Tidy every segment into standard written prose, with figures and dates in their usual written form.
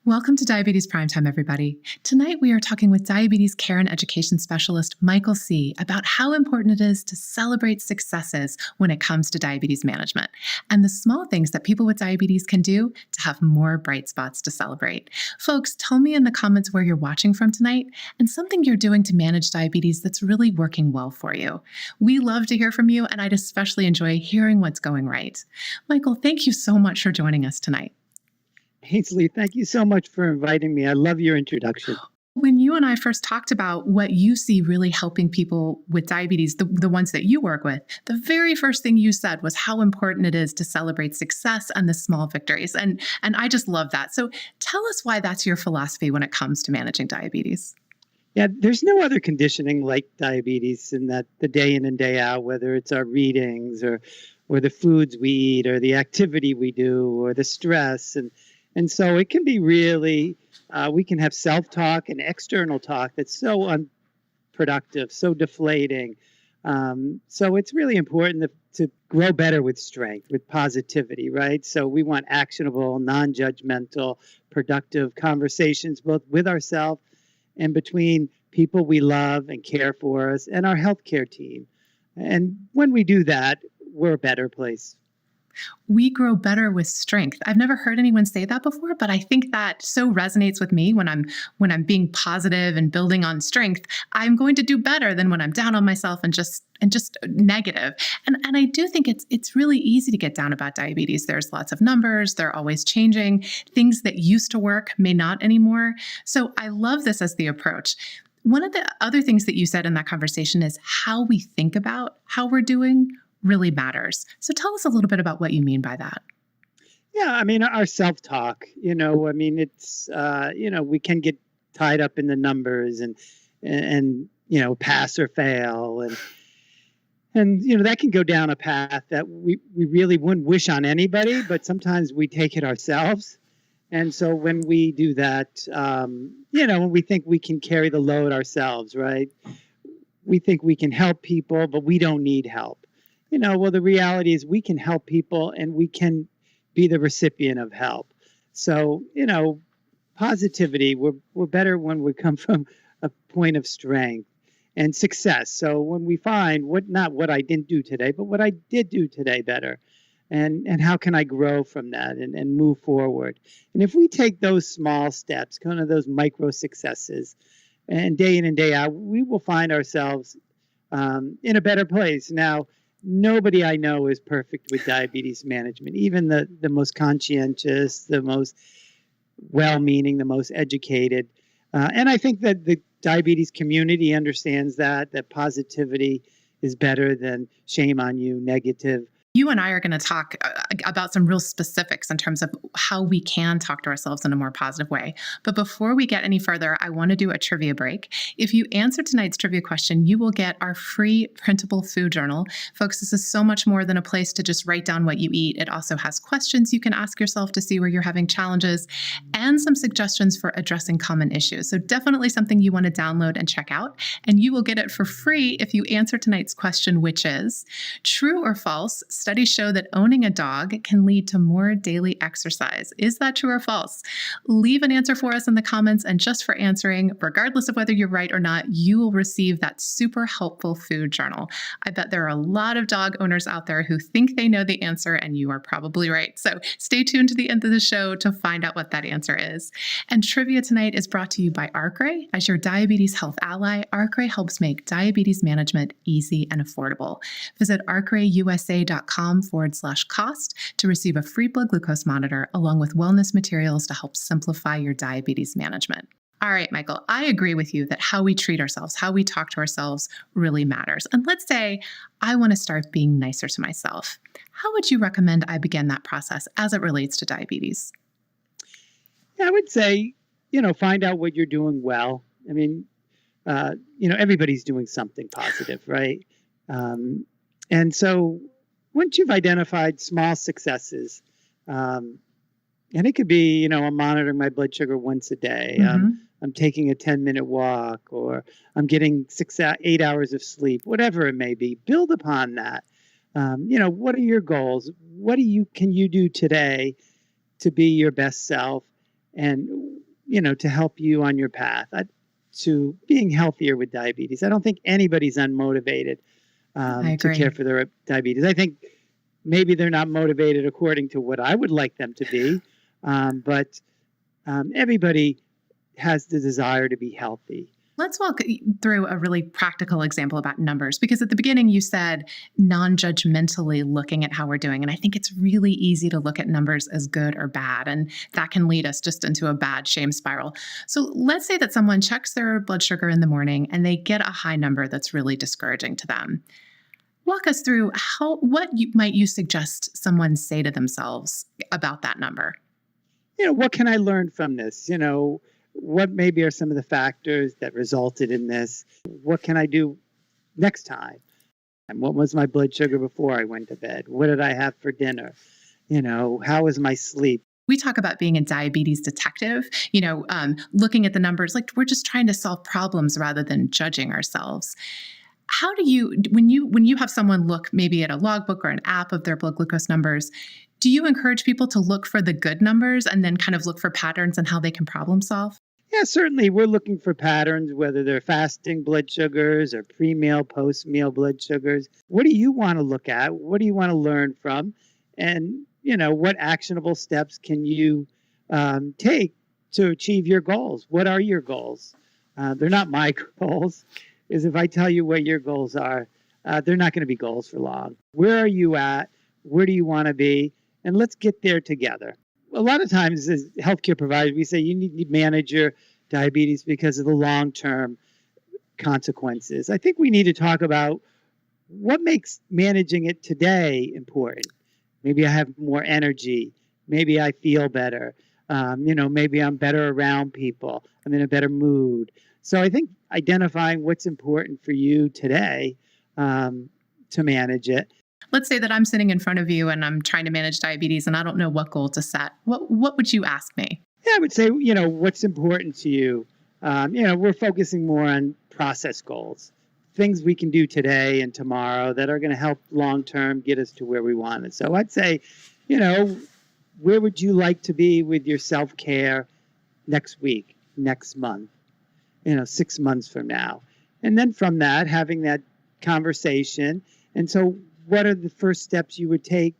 Welcome to Diabetes Primetime, everybody. Tonight, we are talking with diabetes care and education specialist Michael C. about how important it is to celebrate successes when it comes to diabetes management and the small things that people with diabetes can do to have more bright spots to celebrate. Folks, tell me in the comments where you're watching from tonight and something you're doing to manage diabetes that's really working well for you. We love to hear from you, and I'd especially enjoy hearing what's going right. Michael, thank you so much for joining us tonight. Ainsley, thank you so much for inviting me. I love your introduction. When you and I first talked about what you see really helping people with diabetes, the ones that you work with, the very first thing you said was how important it is to celebrate success and the small victories. And I just love that. So tell us why that's your philosophy when it comes to managing diabetes. Yeah, there's no other conditioning like diabetes in that the day in and day out, whether it's our readings or the foods we eat or the activity we do or the stress. And so it can be really, we can have self-talk and external talk that's so unproductive, so deflating. So it's really important to grow better with strength, with positivity, right? So we want actionable, non-judgmental, productive conversations, both with ourselves and between people we love and care for us and our healthcare team. And when we do that, we're a better place. We grow better with strength. I've never heard anyone say that before, but I think that so resonates with me when I'm being positive and building on strength. I'm going to do better than when I'm down on myself and just negative. And I do think it's really easy to get down about diabetes. There's lots of numbers, they're always changing. Things that used to work may not anymore. So I love this as the approach. One of the other things that you said in that conversation is how we think about how we're doing really matters. So tell us a little bit about what you mean by that. Yeah, I mean, our self-talk, it's, we can get tied up in the numbers and pass or fail. And that can go down a path that we really wouldn't wish on anybody, but sometimes we take it ourselves. And so when we do that, when we think we can carry the load ourselves, right? We think we can help people, but we don't need help. Well, the reality is we can help people and we can be the recipient of help. So, positivity, we're better when we come from a point of strength and success. So when we find not what I didn't do today, but what I did do today better. And how can I grow from that and move forward? And if we take those small steps, kind of those micro successes, and day in and day out, we will find ourselves in a better place. Now, nobody I know is perfect with diabetes management, even the most conscientious, the most well-meaning, the most educated. And I think that the diabetes community understands that positivity is better than shame on you, negative. You and I are going to talk about some real specifics in terms of how we can talk to ourselves in a more positive way. But before we get any further, I want to do a trivia break. If you answer tonight's trivia question, you will get our free printable food journal. Folks, this is so much more than a place to just write down what you eat. It also has questions you can ask yourself to see where you're having challenges and some suggestions for addressing common issues. So definitely something you want to download and check out. And you will get it for free if you answer tonight's question, which is true or false? Studies show that owning a dog can lead to more daily exercise. Is that true or false? Leave an answer for us in the comments, and just for answering, regardless of whether you're right or not, you will receive that super helpful food journal. I bet there are a lot of dog owners out there who think they know the answer, and you are probably right. So stay tuned to the end of the show to find out what that answer is. And trivia tonight is brought to you by ARCRAE. As your diabetes health ally, ARCRAE helps make diabetes management easy and affordable. Visit arcraeusa.com/cost to receive a free blood glucose monitor along with wellness materials to help simplify your diabetes management. All right, Michael, I agree with you that how we treat ourselves, how we talk to ourselves really matters. And let's say I want to start being nicer to myself. How would you recommend I begin that process as it relates to diabetes? Yeah, I would say, find out what you're doing well. I mean, everybody's doing something positive, right? And so once you've identified small successes, and it could be, I'm monitoring my blood sugar once a day. I'm taking a 10-minute walk, or I'm getting 8 hours of sleep, whatever it may be. Build upon that. What are your goals? What can you do today to be your best self? And to help you on your path to being healthier with diabetes. I don't think anybody's unmotivated I to care agree. for their diabetes. I think maybe they're not motivated according to what I would like them to be, but everybody has the desire to be healthy. Let's walk through a really practical example about numbers, because at the beginning you said non-judgmentally looking at how we're doing. And I think it's really easy to look at numbers as good or bad, and that can lead us just into a bad shame spiral. So let's say that someone checks their blood sugar in the morning and they get a high number that's really discouraging to them. Walk us through might you suggest someone say to themselves about that number? What can I learn from this? What maybe are some of the factors that resulted in this? What can I do next time? And what was my blood sugar before I went to bed? What did I have for dinner? How was my sleep? We talk about being a diabetes detective, looking at the numbers, like we're just trying to solve problems rather than judging ourselves. How do you, when you have someone look maybe at a logbook or an app of their blood glucose numbers, do you encourage people to look for the good numbers and then kind of look for patterns and how they can problem solve? Yeah, certainly we're looking for patterns, whether they're fasting blood sugars or pre-meal, post-meal blood sugars. What do you want to look at? What do you want to learn from? And, what actionable steps can you take to achieve your goals? What are your goals? They're not my goals. Is if I tell you what your goals are, they're not going to be goals for long. Where are you at? Where do you want to be? And let's get there together. A lot of times as healthcare providers, we say you need to manage your diabetes because of the long-term consequences. I think we need to talk about what makes managing it today important. Maybe I have more energy. Maybe I feel better. Maybe I'm better around people. I'm in a better mood. So I think identifying what's important for you today to manage it. Let's say that I'm sitting in front of you and I'm trying to manage diabetes and I don't know what goal to set. What would you ask me? Yeah, I would say, what's important to you. We're focusing more on process goals, things we can do today and tomorrow that are going to help long-term get us to where we want it. So I'd say, where would you like to be with your self-care next week, next month, 6 months from now? And then from that, having that conversation. And so what are the first steps you would take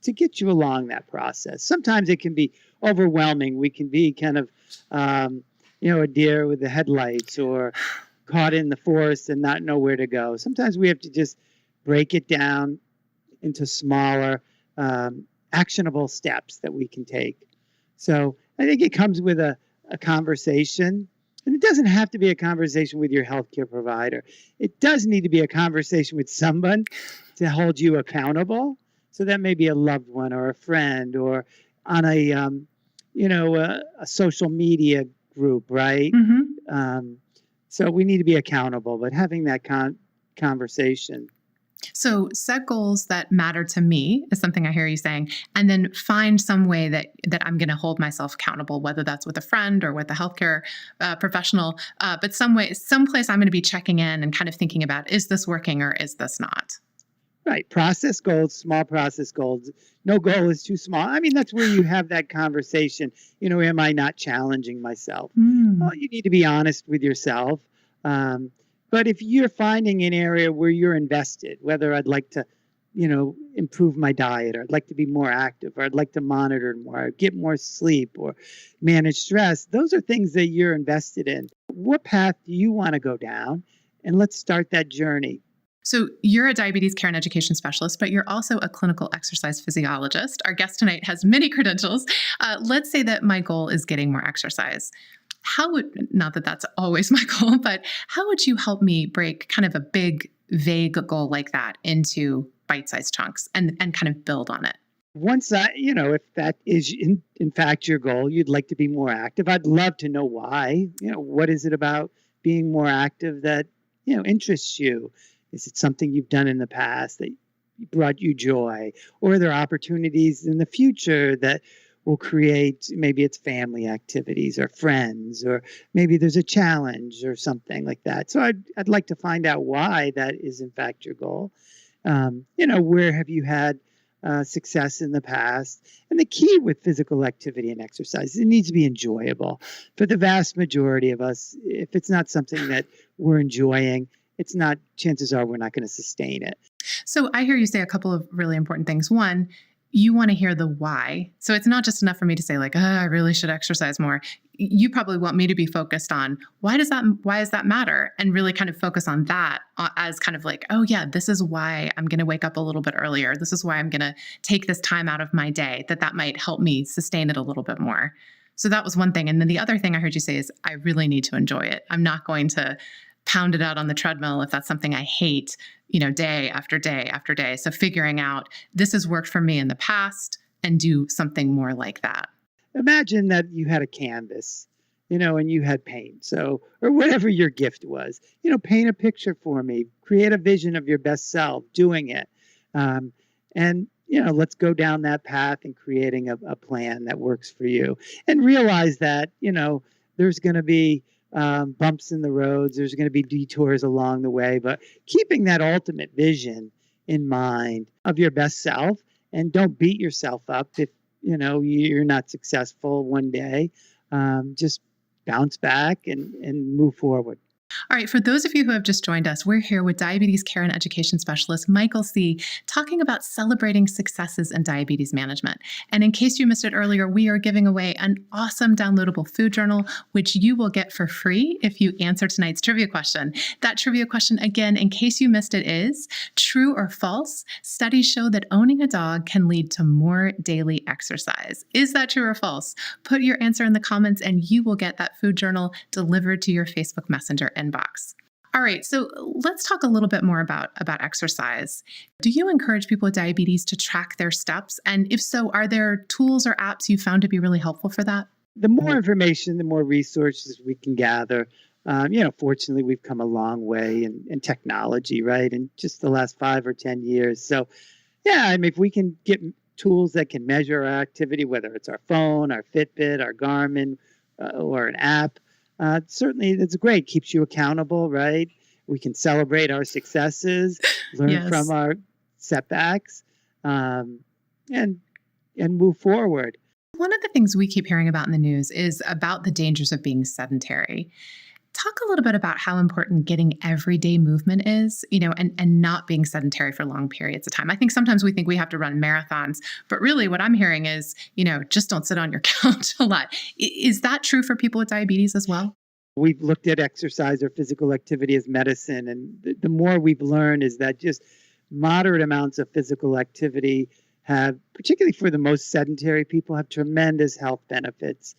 to get you along that process? Sometimes it can be overwhelming. We can be kind of, a deer with the headlights or caught in the forest and not know where to go. Sometimes we have to just break it down into smaller, actionable steps that we can take. So I think it comes with a conversation. And it doesn't have to be a conversation with your healthcare provider. It does need to be a conversation with someone to hold you accountable. So that may be a loved one or a friend or on a social media group, right? Mm-hmm. So we need to be accountable, but having that conversation. So set goals that matter to me is something I hear you saying, and then find some way that I'm going to hold myself accountable, whether that's with a friend or with a healthcare professional, but someplace I'm going to be checking in and kind of thinking about, is this working or is this not? Right. Process goals, small process goals. No goal is too small. I mean, that's where you have that conversation. Am I not challenging myself? Well, you need to be honest with yourself. But if you're finding an area where you're invested, whether I'd like to, improve my diet, or I'd like to be more active, or I'd like to monitor more, or get more sleep, or manage stress, those are things that you're invested in. What path do you want to go down? And let's start that journey. So you're a diabetes care and education specialist, but you're also a clinical exercise physiologist. Our guest tonight has many credentials. Let's say that my goal is getting more exercise. Not that that's always my goal, but how would you help me break kind of a big, vague goal like that into bite-sized chunks and kind of build on it? Once if that is in fact your goal, you'd like to be more active. I'd love to know why. What is it about being more active that, interests you? Is it something you've done in the past that brought you joy? Or are there opportunities in the future that will create, maybe it's family activities or friends, or maybe there's a challenge or something like that. So I'd like to find out why that is in fact your goal. Where have you had success in the past. And the key with physical activity and exercise, it needs to be enjoyable. For the vast majority of us, if it's not something that we're enjoying, it's not, chances are we're not going to sustain it. So I hear you say a couple of really important things. One, you want to hear the why. So it's not just enough for me to say like, I really should exercise more. You probably want me to be focused on why does that matter? And really kind of focus on that as kind of like, oh yeah, this is why I'm going to wake up a little bit earlier. This is why I'm going to take this time out of my day, that might help me sustain it a little bit more. So that was one thing. And then the other thing I heard you say is I really need to enjoy it. I'm not going to pound it out on the treadmill if that's something I hate, day after day after day. So figuring out this has worked for me in the past and do something more like that. Imagine that you had a canvas, and you had paint. So, or whatever your gift was, paint a picture for me, create a vision of your best self doing it. And let's go down that path and creating a plan that works for you, and realize that, there's going to be bumps in the roads. There's going to be detours along the way, but keeping that ultimate vision in mind of your best self, and don't beat yourself up if, you're not successful one day. Just bounce back and move forward. All right, for those of you who have just joined us, we're here with diabetes care and education specialist Michael C., talking about celebrating successes in diabetes management. And in case you missed it earlier, we are giving away an awesome downloadable food journal, which you will get for free if you answer tonight's trivia question. That trivia question, again, in case you missed it, is true or false? Studies show that owning a dog can lead to more daily exercise. Is that true or false? Put your answer in the comments and you will get that food journal delivered to your Facebook Messenger inbox. All right, so let's talk a little bit more about exercise. Do you encourage people with diabetes to track their steps? And if so, are there tools or apps you found to be really helpful for that? The more information, the more resources we can gather. Fortunately, we've come a long way in technology, right? In just the last 5 or 10 years. So, yeah, if we can get tools that can measure our activity, whether it's our phone, our Fitbit, our Garmin, or an app, certainly it's great. Keeps you accountable, right? We can celebrate our successes, learn from our setbacks, and move forward. One of the things we keep hearing about in the news is about the dangers of being sedentary. Talk a little bit about how important getting everyday movement is, and not being sedentary for long periods of time. I think sometimes we think we have to run marathons, but really what I'm hearing is, just don't sit on your couch a lot. Is that true for people with diabetes as well? We've looked at exercise or physical activity as medicine, and the more we've learned is that just moderate amounts of physical activity have, particularly for the most sedentary people, have tremendous health benefits.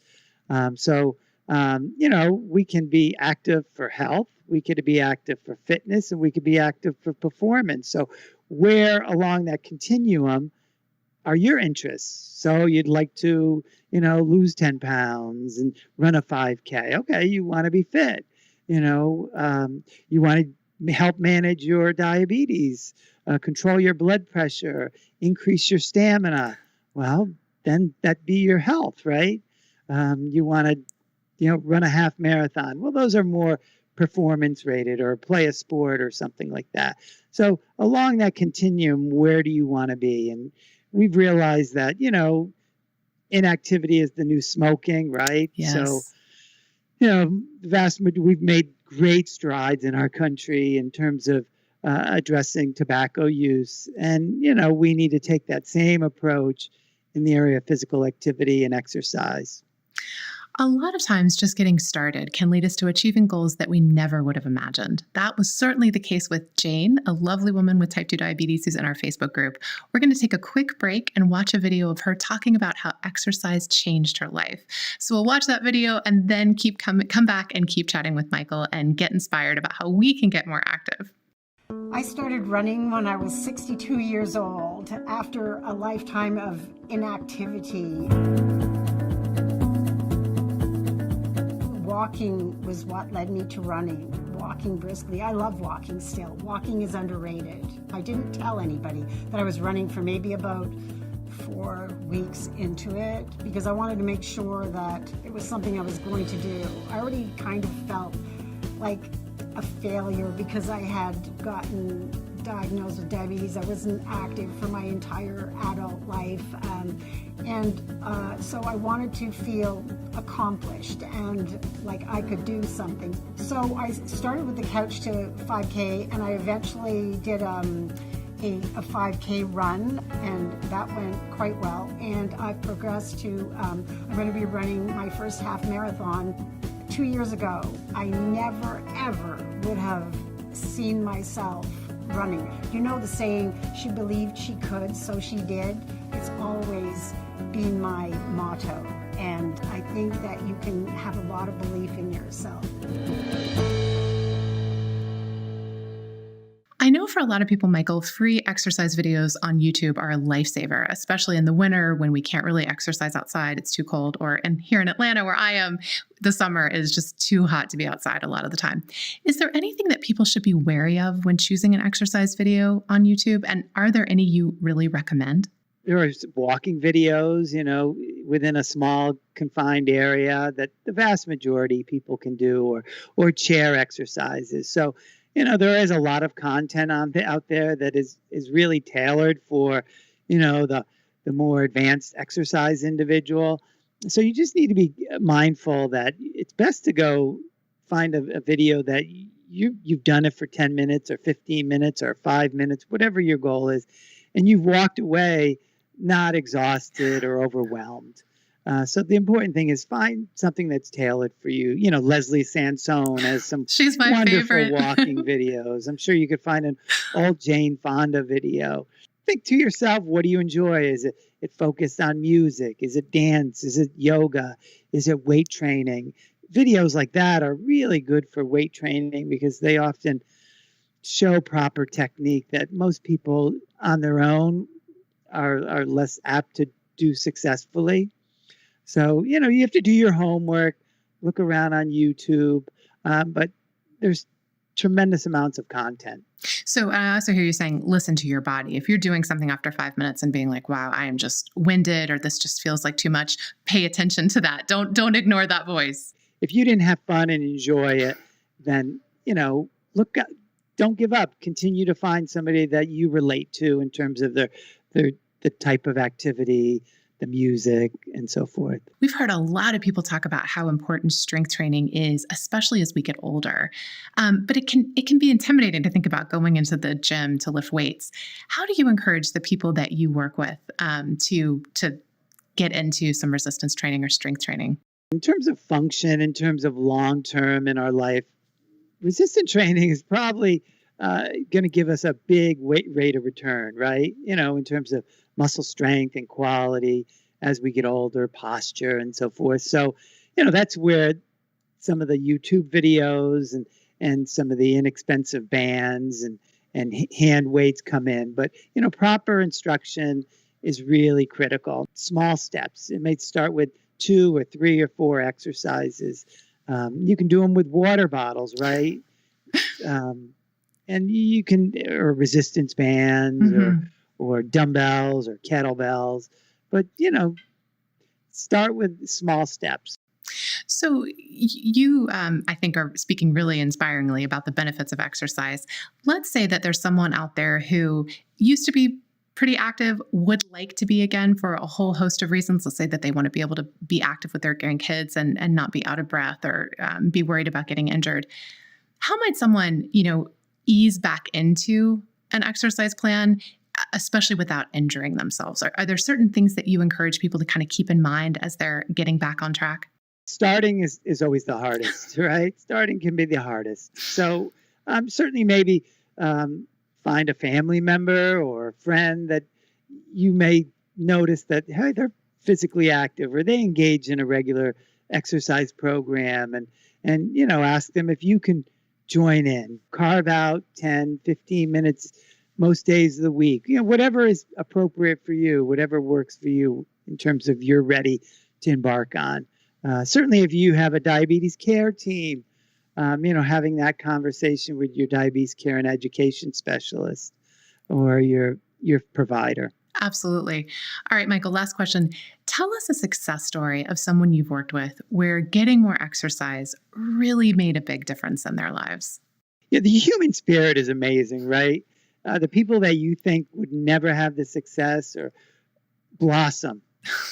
We can be active for health, we could be active for fitness, and we could be active for performance. So where along that continuum are your interests? So you'd like to, lose 10 pounds and run a 5K. Okay, you want to be fit. You want to help manage your diabetes, control your blood pressure, increase your stamina. Well, then that'd be your health, right? You want to run a half marathon. Well, those are more performance rated, or play a sport or something like that. So along that continuum, where do you want to be? And we've realized that, inactivity is the new smoking, right? Yes. So, we've made great strides in our country in terms of addressing tobacco use. And, we need to take that same approach in the area of physical activity and exercise. A lot of times just getting started can lead us to achieving goals that we never would have imagined. That was certainly the case with Jane, a lovely woman with type 2 diabetes who's in our Facebook group. We're going to take a quick break and watch a video of her talking about how exercise changed her life. So we'll watch that video and then come back and keep chatting with Michael and get inspired about how we can get more active. I started running when I was 62 years old after a lifetime of inactivity. Walking was what led me to running, walking briskly. I love walking still. Walking is underrated. I didn't tell anybody that I was running for maybe about 4 weeks into it because I wanted to make sure that it was something I was going to do. I already kind of felt like a failure because I had gotten diagnosed with diabetes. I wasn't active for my entire adult life. So I wanted to feel accomplished and like I could do something. So I started with the couch to 5K, and I eventually did a 5K run, and that went quite well. And I've progressed to, I'm going to be running my first half marathon 2 years ago. I never, ever would have seen myself running. You know the saying, she believed she could, so she did? It's always been my motto. And I think that you can have a lot of belief in yourself. I know for a lot of people, Michael, free exercise videos on YouTube are a lifesaver, especially in the winter when we can't really exercise outside. It's too cold. And here in Atlanta, where I am, the summer is just too hot to be outside a lot of the time. Is there anything that people should be wary of when choosing an exercise video on YouTube? And are there any you really recommend? There are walking videos, within a small confined area that the vast majority people can do, or chair exercises. So, there is a lot of content out there that is really tailored for, the more advanced exercise individual. So you just need to be mindful that it's best to go find a video that you've done it for 10 minutes or 15 minutes or 5 minutes, whatever your goal is, and you've walked away not exhausted or overwhelmed. So the important thing is find something that's tailored for you. Leslie Sansone has some She's my wonderful favorite. walking videos. I'm sure you could find an old Jane Fonda video. Think to yourself, what do you enjoy? Is it focused on music? Is it dance? Is it yoga? Is it weight training? Videos like that are really good for weight training because they often show proper technique that most people on their own are less apt to do successfully. So, you have to do your homework, look around on YouTube, but there's tremendous amounts of content. So I also hear you saying, listen to your body. If you're doing something after 5 minutes and being like, wow, I am just winded, or this just feels like too much, pay attention to that. Don't ignore that voice. If you didn't have fun and enjoy it, then, don't give up. Continue to find somebody that you relate to in terms of the type of activity, the music, and so forth. We've heard a lot of people talk about how important strength training is, especially as we get older. But it can be intimidating to think about going into the gym to lift weights. How do you encourage the people that you work with to get into some resistance training or strength training? In terms of function, in terms of long-term in our life, resistance training is probably going to give us a big rate of return, right? In terms of muscle strength and quality as we get older, posture and so forth. So, that's where some of the YouTube videos and some of the inexpensive bands and hand weights come in. But, proper instruction is really critical. Small steps. It may start with 2 or 3 or 4 exercises. You can do them with water bottles, right? And you can, or resistance bands, or dumbbells or kettlebells, but start with small steps. So you, I think, are speaking really inspiringly about the benefits of exercise. Let's say that there's someone out there who used to be pretty active, would like to be again for a whole host of reasons. Let's say that they want to be able to be active with their grandkids and not be out of breath or be worried about getting injured. How might someone, ease back into an exercise plan, especially without injuring themselves? Are there certain things that you encourage people to kind of keep in mind as they're getting back on track? Starting is always the hardest, right? Starting can be the hardest. So certainly maybe find a family member or a friend that you may notice that, hey, they're physically active or they engage in a regular exercise program, and ask them if you can join in, carve out 10, 15 minutes most days of the week, whatever is appropriate for you, whatever works for you in terms of you're ready to embark on. Certainly if you have a diabetes care team, having that conversation with your diabetes care and education specialist or your provider. Absolutely. All right, Michael, last question. Tell us a success story of someone you've worked with where getting more exercise really made a big difference in their lives. Yeah, the human spirit is amazing, right? the people that you think would never have the success or blossom.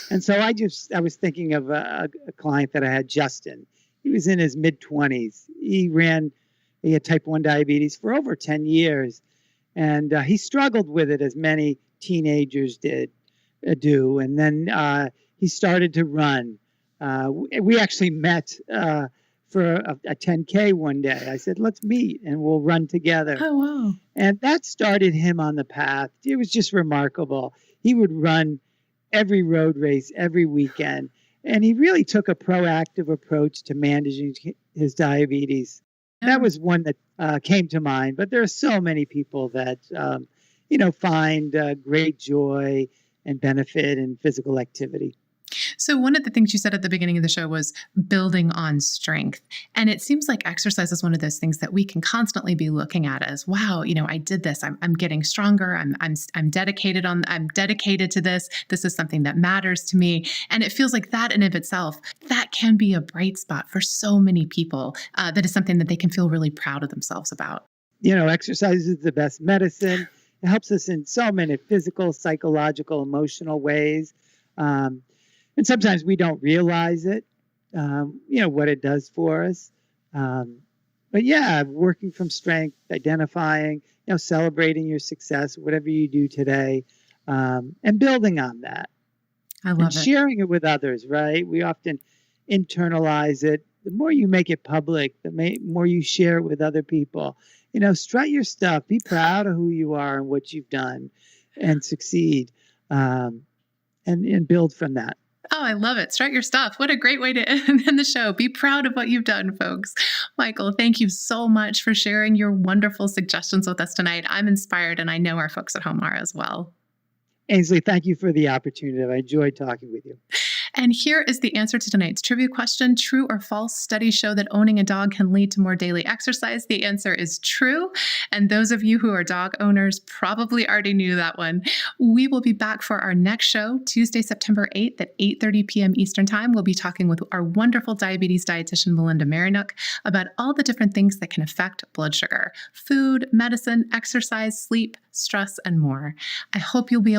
And so I was thinking of a client that I had, Justin. He was in his mid-20s. He had type 1 diabetes for over 10 years. And he struggled with it as many teenagers do. And then he started to run. We actually met for a 10K one day. I said, let's meet and we'll run together. Oh, wow. And that started him on the path. It was just remarkable. He would run every road race every weekend. And he really took a proactive approach to managing his diabetes. That was one that came to mind. But there are so many people that, find great joy and benefit in physical activity. So one of the things you said at the beginning of the show was building on strength. And it seems like exercise is one of those things that we can constantly be looking at as, wow, I did this. I'm getting stronger. I'm dedicated to this. This is something that matters to me. And it feels like that in of itself, that can be a bright spot for so many people. That is something that they can feel really proud of themselves about. Exercise is the best medicine. It helps us in so many physical, psychological, emotional ways. And sometimes we don't realize it, what it does for us. But yeah, working from strength, identifying, celebrating your success, whatever you do today, and building on that. I love and it. Sharing it with others, right? We often internalize it. The more you make it public, the more you share it with other people. Strut your stuff. Be proud of who you are and what you've done and succeed and build from that. Oh, I love it. Strut your stuff. What a great way to end the show. Be proud of what you've done, folks. Michael, thank you so much for sharing your wonderful suggestions with us tonight. I'm inspired, and I know our folks at home are as well. Ainsley, thank you for the opportunity. I enjoyed talking with you. And here is the answer to tonight's trivia question. True or false studies show that owning a dog can lead to more daily exercise? The answer is true. And those of you who are dog owners probably already knew that one. We will be back for our next show, Tuesday, September 8th at 8:30 p.m. Eastern Time. We'll be talking with our wonderful diabetes dietitian, Melinda Marinook, about all the different things that can affect blood sugar: food, medicine, exercise, sleep, stress, and more. I hope you'll be